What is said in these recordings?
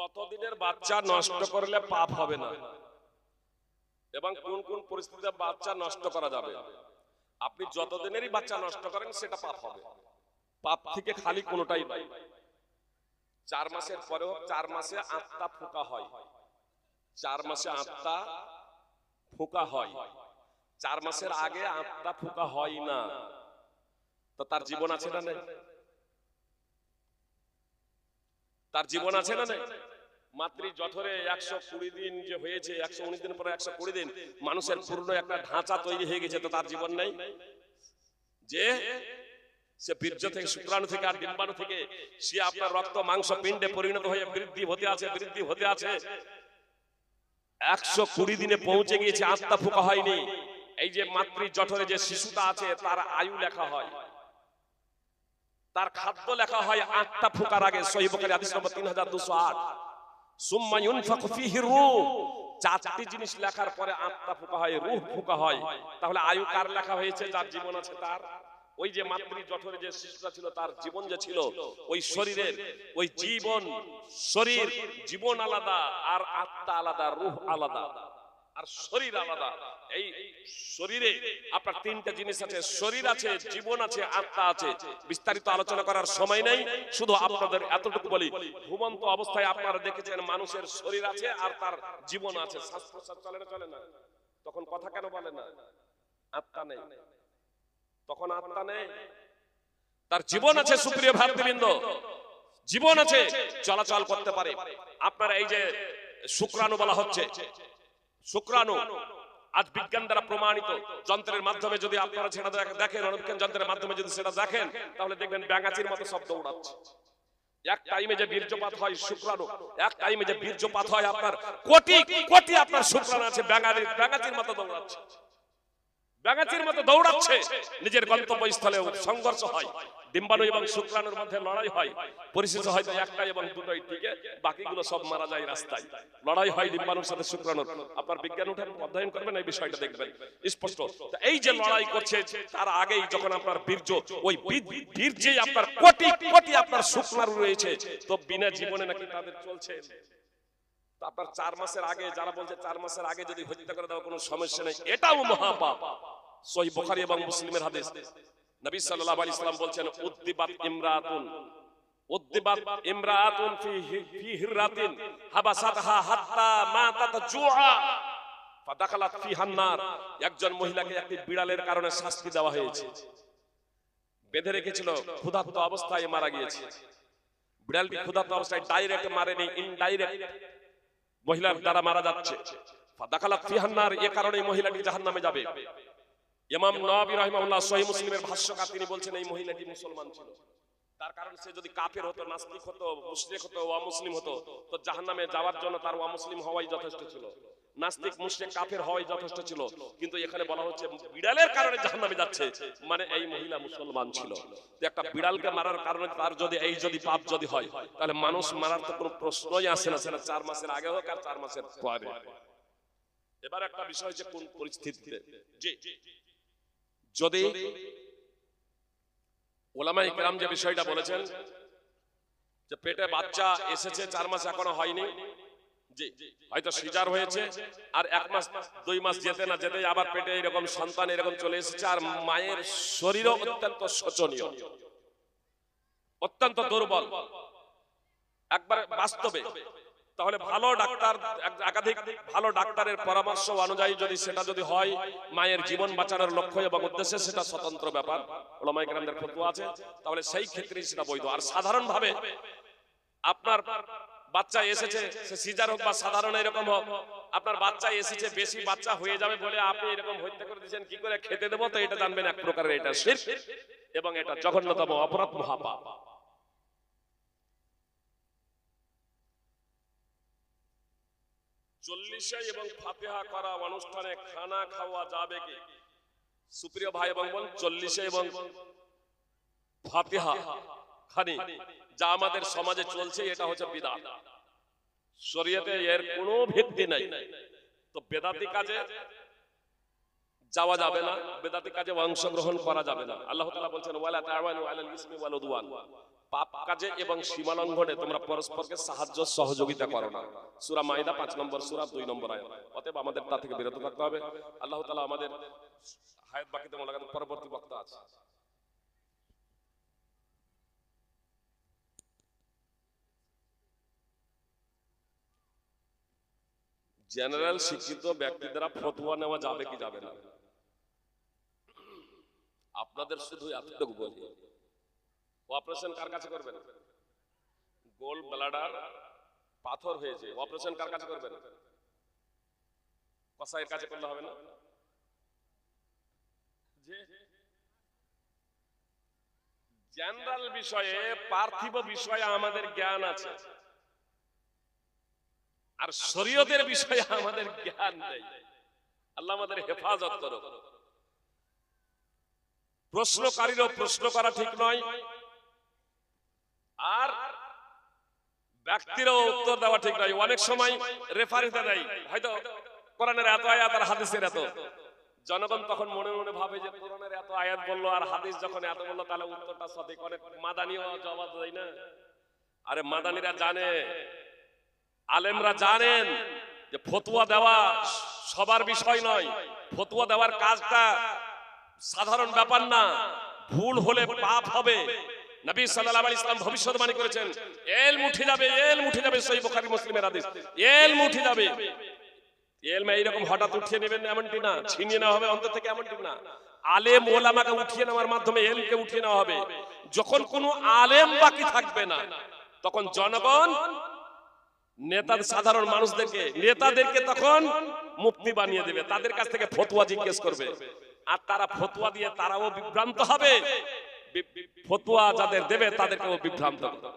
কতদিনের বাচ্চা নষ্ট করলে পাপ হবে না এবং কোন কোন পরিস্থিতিতে বাচ্চা নষ্ট করা যাবে। আপনি যতদিনেরই বাচ্চা নষ্ট করেন সেটা পাপ হবে, পাপ থেকে খালি কোনোটাই নাই। 4 মাসের পরেও 4 মাসে আত্মা ফোঁকা হয়, 4 মাসে আত্মা ফোঁকা হয়, 4 মাসের আগে আত্মা ফোঁকা হয় না। তো তার জীবন আছে না নেই? তার জীবন আছে না নেই? মাতৃ জঠরে 120 দিন যে হয়েছে, 119 দিন পরে 120 দিন মানুষের পূর্ণ একটা ঢাঁচা তৈরি হয়ে গেছে, তো তার জীবন নেই? যে সে বীর্য থেকে, শুক্রাণু থেকে আর ডিম্বাণু থেকে সে আপনার রক্ত মাংস পিণ্ডে পরিণত হয়ে বৃদ্ধি হতে আছে, বৃদ্ধি হতে আছে। 120 দিনে পৌঁছে গিয়েছে, আত্মা ফোঁকা হয়নি। এই যে মাতৃ জঠরে যে শিশুটা আছে তার আয়ু লেখা হয়, তার খাদ্য লেখা হয় আত্মা ফোঁকার আগে। সহিহ বুখারী হাদিস নম্বর 3208। সুম্মা ইউনফাকু ফীহি রূহ। 4টি জিনিস লেখার পরে আত্মা ফোঁকা হয়, রূহ ফোঁকা হয়। তাহলে আয়ু কার লেখা হয়েছে? যার জীবন আছে তার। ওই যে মাতৃ জঠরে যে শিশুটা ছিল তার জীবন যে ছিল, ওই শরীরের ওই জীবন, শরীর জীবন আলাদা আর আত্মা আলাদা, রূহ আলাদা আর শরীর আলাদা। এই শরীরে আপনার 3টা জিনিস আছে, শরীর আছে, জীবন আছে, আত্মা আছে। বিস্তারিত আলোচনা করার সময় নেই, শুধু আপনাদের এতটুকু বলি, ঘুমন্ত অবস্থায় আপনারা দেখেছেন মানুষের শরীর আছে আর তার জীবন আছে। শ্বাস প্রশ্বাস চলে না? চলে না? তখন কথা কেন বলে না? আত্মা নেই, তখন আত্মা নেই, তার জীবন আছে। সুপ্রিয় ভাতৃবৃন্দ, জীবন আছে, চলাচল করতে পারে। আপনারা এই যে শুক্রাণু বলা হচ্ছে, শুক্রাণু আজ বিজ্ঞান দ্বারা প্রমাণিত। যন্ত্রের মাধ্যমে যদি আপনারা সেটা দেখেন, অনুবিজ্ঞান যন্ত্রের মাধ্যমে যদি সেটা দেখেন, তাহলে দেখবেন ব্যাঙাচির মতো শব্দ উড়াচ্ছে। এক টাইমে যে বীর্যপাত হয় শুক্রাণু, এক টাইমে যে বীর্যপাত হয়, আপনার কোটি কোটি আপনার শুক্রাণু আছে, ব্যাঙাচির মতো দৌড়াচ্ছে, ব্যাঙাচির মতো দৌড়াচ্ছে। নিজের গন্তব্যস্থলে সংঘর্ষ হয়, ডিম্বাণু এবং শুক্রাণুর মধ্যে লড়াই হয়। পরিশেষে হয়তো একটা এবং দুটোই টিকে, বাকিগুলো সব মারা যায় রাস্তায়। লড়াই হয় ডিম্বাণুর সাথে শুক্রাণুর। আপনার বিজ্ঞান উঠে অধ্যয়ন করবেন, এই বিষয়টা দেখবেন স্পষ্ট। এই যে লড়াই করছে, তার আগেই যখন আপনার বীর্য, ওই বীর্যে আপনার কোটি কোটি আপনার শুক্রাণু রয়েছে, তো বিনা জীবনে নাকি তাদের চলছে। আপনার 4 মাসের আগে, যারা বলছে 4 মাসের আগে যদি হত্যা করে দেওয়া কোনো সমস্যা নেই, এটাও মহাপাপ। সহিহ বুখারী এবং মুসলিমের হাদিস, নবী সাল্লাল্লাহু আলাইহি ওয়াসাল্লাম বলছেন, উদ্দিবাত ইমরাতুন ফি হিররাতিন হাবাসাতহা হাত্তা মাতাত জুআ ফাদাখালাত ফিহান নার। একজন মহিলাকে একটি বিড়ালের কারণে শাস্তি দেওয়া হয়েছে, বেঁধে রেখেছিল, ক্ষুধার্ত অবস্থায় মারা গিয়েছে। বিড়ালটি ক্ষুধার্ত অবস্থায় ডাইরেক্ট মারেনি, ইনডাইরেক্ট মহিলার দ্বারা মারা যাচ্ছে। ফাদাখালাত ফিহান নার, এই কারণে মহিলাটি জাহান্নামে যাবে। ইমাম নওয়াবী রাহিমাহুল্লাহ সহিহ মুসলিমের ভাষ্যকার, তিনি বলছেন এই মহিলাটি মুসলমান ছিল। তার কারণ সে যদি কাফের হতো, নাস্তিক হতো, মুশরিক হতো, অমুসলিম হতো, তো জাহান্নামে যাওয়ার জন্য তার অমুসলিম হওয়াই যথেষ্ট ছিল, নাস্তিক মুশরিক কাফের হওয়াই যথেষ্ট ছিল। কিন্তু এখানে বলা হচ্ছে বিড়ালের কারণে জাহান্নামে যাচ্ছে, মানে এই মহিলা মুসলমান ছিল। তো একটা বিড়ালকে মারার কারণে তার যদি এই যদি পাপ যদি হয়, তাহলে মানুষ মারার তো কোনো প্রশ্নই আসে না, সেটা 4 মাসের আগে হোক আর 4 মাসের পরে। এবার একটা বিষয় যে কোন পরিস্থিতিতে, যে যদি ওলামায়ে কেরাম যে বিষয়টা বলেছেন যে পেটে বাচ্চা এসেছে, 4 মাস এখনো হয়নি, জি হয়তো সিজার হয়েছে, আর 1 মাস 2 মাস যেতে না যেতে আবার পেটে এরকম সন্তান এরকম চলে এসেছে, আর মায়ের শরীরও অত্যন্ত শোচনীয়, অত্যন্ত দুর্বল একবার বাস্তবে, তাহলে ভালো ডাক্তার, একাধিক ভালো ডাক্তারের পরামর্শ অনুযায়ী যদি সেটা যদি হয়, মায়ের জীবন বাঁচানোর লক্ষ্য এবং উদ্দেশ্যে, সেটা স্বতন্ত্র ব্যাপার, উলামায়ে কেরামদের ফতোয়া আছে, তাহলে সেই ক্ষেত্রে সেটা বৈধ। আর সাধারণভাবে আপনার বাচ্চা এসেছে, সে সিজার হোক বা সাধারণ এরকম হোক, আপনার বাচ্চা এসেছে, বেশি বাচ্চা হয়ে যাবে বলে আপনি এরকম হত্যা করে দিয়েছেন, কি করে খেতে দেবো, তো এটা জানবেন এক প্রকারের এটা শিরক এবং এটা জঘন্যতম অপরাধ, মহাপাপ। চল্লিশে এবং ফাতিহা করা অনুষ্ঠানে খানা খাওয়া যাবে কি? সুপ্রিয় ভাই এবং বোন, 40 এবং ফাতিহা খানি যা আমাদের সমাজে চলছে, এটা হচ্ছে বিদআত। শরীয়তে এর কোনো ভিত্তি নাই, তো বেদাতি কাজে যাওয়া যাবে না, বেদাতি কাজে অংশগ্রহণ করা যাবে না। আল্লাহ তাআলা বলছেন, ওয়ালা তাআওয়ানু আলাল ইসমি ওয়াল উদওয়ান, পাপ কাজে এবং সীমা লঙ্ঘনে তোমরা পরস্পরকে সাহায্য সহযোগিতা করো না। সূরা মাইদা 5 নম্বর সূরা 2 নম্বর আয়াত। অতএব আমাদের তা থেকে বিরত থাকতে হবে। আল্লাহ তাআলা আমাদের হায়াত বাকিতে মোলাকাত পরবর্তী বক্তা আছে। জেনারেল শিক্ষিত ব্যক্তি দ্বারা ফতোয়া নেওয়া যাবে কি যাবে না? আপনাদের শুধু এতটুকু বলি, অপারেশন কার কাছে করবেন? গোল ব্লাডার পাথর হয়েছে, অপারেশন কার কাছে করবেন? কসাইয়ের কাছে করলে হবে না? জেনারেল বিষয়ে, পার্থিব বিষয়ে আমাদের জ্ঞান আছে, আর শরীয়তের বিষয়ে আমাদের জ্ঞান নেই। আল্লাহ আমাদের হেফাজত করুক। প্রশ্নকারীরও প্রশ্ন করা ঠিক নয়, আর ব্যক্তিরও উত্তর দেওয়া ঠিক নয়। অনেক সময় রেফারেন্স দেয়, হয়তো কোরআনের এত আয়াত আর হাদিসের এত, জনগণ তখন মনে মনে ভাবে যে কোরআনের এত আয়াত বললো আর হাদিস যখন এত বললো তাহলে উত্তরটা সঠিক। অনেক মাদানিও জবাব দেয় না। আরে মাদানিরা জানে, আলেমরা জানেন যে ফতোয়া দেওয়া সবার বিষয় নয়, ফতোয়া দেওয়ার কাজটা সাধারণ ব্যাপার না, ভুল হলে পাপ হবে। নবী সাল্লাল্লাহু আলাইহি ওয়াসাল্লাম ভবিষ্যদ্বাণী করেছেন, ইলম উঠে যাবে, ইলম উঠে যাবে। সহিহ বুখারী মুসলিমের হাদিস, ইলম উঠে যাবে। ইলম এইরকম হঠাৎ উঠিয়ে নেবেন এমনটি না, ছিনিয়ে নেওয়া হবে অন্তর থেকে এমনটি না। আলেম ওলামাকে উঠিয়ে নেওয়ার মাধ্যমে ইলমকে উঠিয়ে নেওয়া হবে। যখন কোনো আলেম বাকি থাকবে না, তখন জনগণ নেতা, সাধারণ মানুষদেরকে, নেতাদেরকে তখন মুফতি বানিয়ে দেবে, তাদের কাছ থেকে ফতোয়া জিজ্ঞেস করবে, আর তারা ফতোয়া দিয়ে তারাও বিভ্রান্ত হবে, ফতোয়া যাদের দেবে তাদেরকেও বিভ্রান্ত করবে।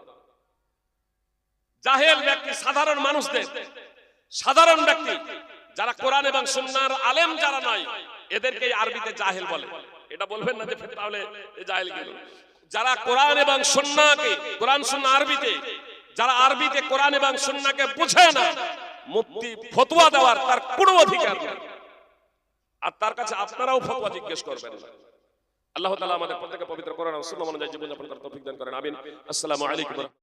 জাহেল ব্যক্তি, সাধারণ মানুষদের, সাধারণ ব্যক্তি যারা কোরআন এবং সুন্নাহর আলেম যারা নয়, এদেরকে আরবিতে জাহেল বলে। এটা বলবেন না যে তাহলে এই জাহেল গেল। যারা কোরআন এবং সুন্নাহকে, কোরআন সুন্নাহ আরবিতে, যারা আরবিতে কোরআন এবং সুন্নাহকে বুঝে না, মুফতি ফতোয়া দেওয়ার তার কোনো অধিকার নেই, আর তার কাছে আপনারাও ফতোয়া জিজ্ঞেস করবেন না। আল্লাহ তাআলা আমাদের প্রত্যেককে পবিত্র কোরআন ও সুন্নাহ অনুযায়ী জীবন যাপন করার তৌফিক দান করেন। আমিন। আসসালামু আলাইকুম।